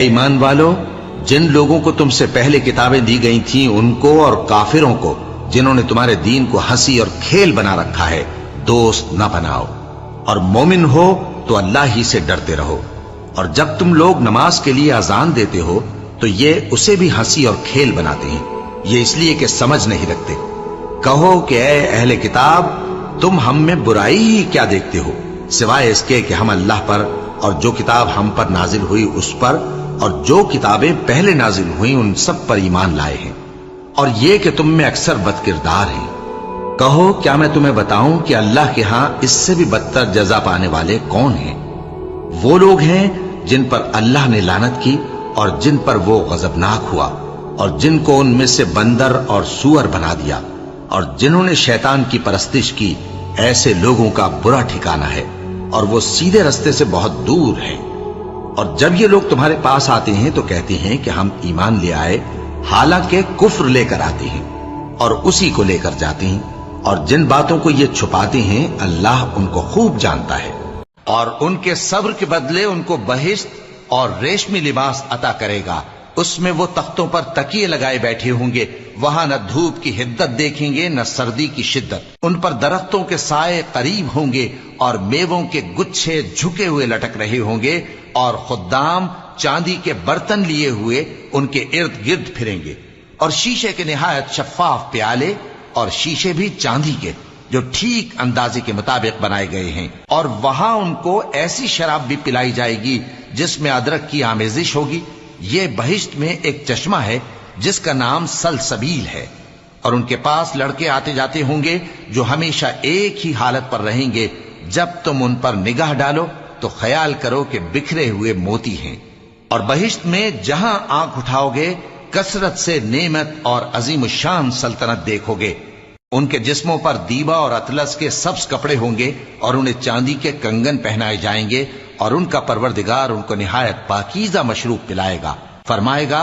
ईमान वालो, जिन लोगों को तुमसे पहले किताबें दी गई थीं उनको और काफिरों को जिन्होंने तुम्हारे दीन को हंसी और खेल बना रखा है दोस्त न बनाओ, और मोमिन हो तो अल्लाह ही से डरते रहो। और जब तुम लोग नमाज के लिए अजान देते हो तो ये उसे भी हंसी और खेल बनाते हैं, ये इसलिए कि समझ नहीं रखते। कहो कि ए अहले किताब, तुम हम में बुराई ही क्या देखते हो, सिवाय इसके कि हम अल्लाह पर और जो किताब हम पर नाजिल हुई उस पर और जो किताबें पहले नाजिल हुई उन सब पर ईमान लाए हैं, और ये कि तुम में अक्सर बदकिरदार हैं। कहो क्या मैं तुम्हें बताऊं कि अल्लाह के यहां इससे भी बदतर जजा पाने वाले कौन हैं? वो लोग हैं जिन पर अल्लाह ने लानत की और जिन पर वो गजबनाक हुआ, और जिनको उनमें से बंदर और सूअर बना दिया, और जिन्होंने शैतान की परस्तिश की। ऐसे लोगों का बुरा ठिकाना है और वो सीधे रास्ते से बहुत दूर हैं। और जब ये लोग तुम्हारे पास आते हैं तो कहते हैं कि हम ईमान ले आए, हालांकि कुफ्र लेकर आते हैं और उसी को लेकर जाते हैं। और जिन बातों को ये छुपाते हैं अल्लाह उनको खूब जानता है। और उनके सब्र के बदले उनको बहिश्त और रेशमी लिबास अता करेगा, उसमें वो तख्तों पर तकिए लगाए बैठे होंगे, वहां न धूप की हिद्दत देखेंगे न सर्दी की शिद्दत। उन पर दरख्तों के साए करीब होंगे और मेवों के गुच्छे झुके हुए लटक रहे होंगे, और खुद्दाम चांदी के बर्तन लिए हुए उनके इर्द गिर्द फिरेंगे, और शीशे के निहायत शफाफ प्याले, और शीशे भी चांदी के जो ठीक अंदाजे के मुताबिक बनाए गए हैं। और वहां उनको ऐसी शराब भी पिलाई जाएगी जिसमें अदरक की आमेजिश होगी। ये बहिश्त में एक चश्मा है जिसका नाम सलसबील है, और उनके पास लड़के आते जाते होंगे जो हमेशा एक ही हालत पर रहेंगे। जब तुम उन पर निगाह डालो तो ख्याल करो कि बिखरे हुए मोती हैं। और बहिश्त में जहां आंख उठाओगे कसरत से नेमत और अजीम शान सल्तनत देखोगे। उनके जिस्मों पर दीबा और अतलस के सब्ज कपड़े होंगे, और उन्हें चांदी के कंगन पहनाए जाएंगे, और उनका परवरदिगार उनको निहायत पाकीज़ा मशरूब पिलाएगा। फरमाएगा,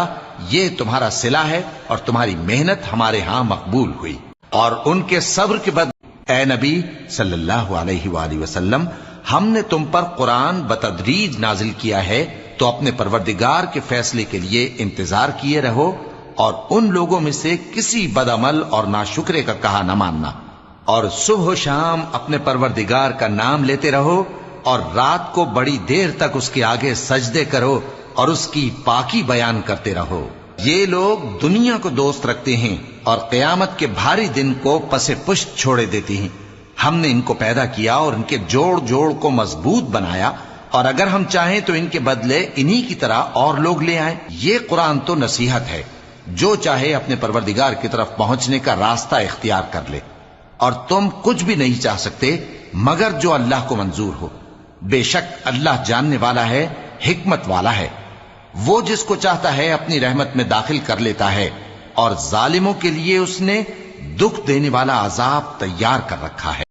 ये तुम्हारा सिला है और तुम्हारी मेहनत हमारे यहां मकबूल हुई। और उनके सब्र के बाद ए नबी सल्लल्लाहु अलैहि वसल्लम, हमने तुम पर कुरान बतदरीज नाजिल किया है, तो अपने परवरदिगार के फैसले के लिए इंतजार किए रहो, और उन लोगों में से किसी बदअमल और नाशुक्रे का कहा न मानना। और सुबह शाम अपने परवरदिगार का नाम लेते रहो, और रात को बड़ी देर तक उसके आगे सजदे करो और उसकी पाकी बयान करते रहो। ये लोग दुनिया को दोस्त रखते हैं और क़यामत के भारी दिन को पसे पुष्ट छोड़े देते हैं। हमने इनको पैदा किया और इनके जोड़ जोड़ को मजबूत बनाया, और अगर हम चाहें तो इनके बदले इन्हीं की तरह और लोग ले आए। ये कुरान तो नसीहत है, जो चाहे अपने परवरदिगार की तरफ पहुंचने का रास्ता इख्तियार कर ले, और तुम कुछ भी नहीं चाह सकते मगर जो अल्लाह को मंजूर हो। बेशक अल्लाह जानने वाला है, हिकमत वाला है। वो जिसको चाहता है अपनी रहमत में दाखिल कर लेता है, और जालिमों के लिए उसने दुख देने वाला अजाब तैयार कर रखा है।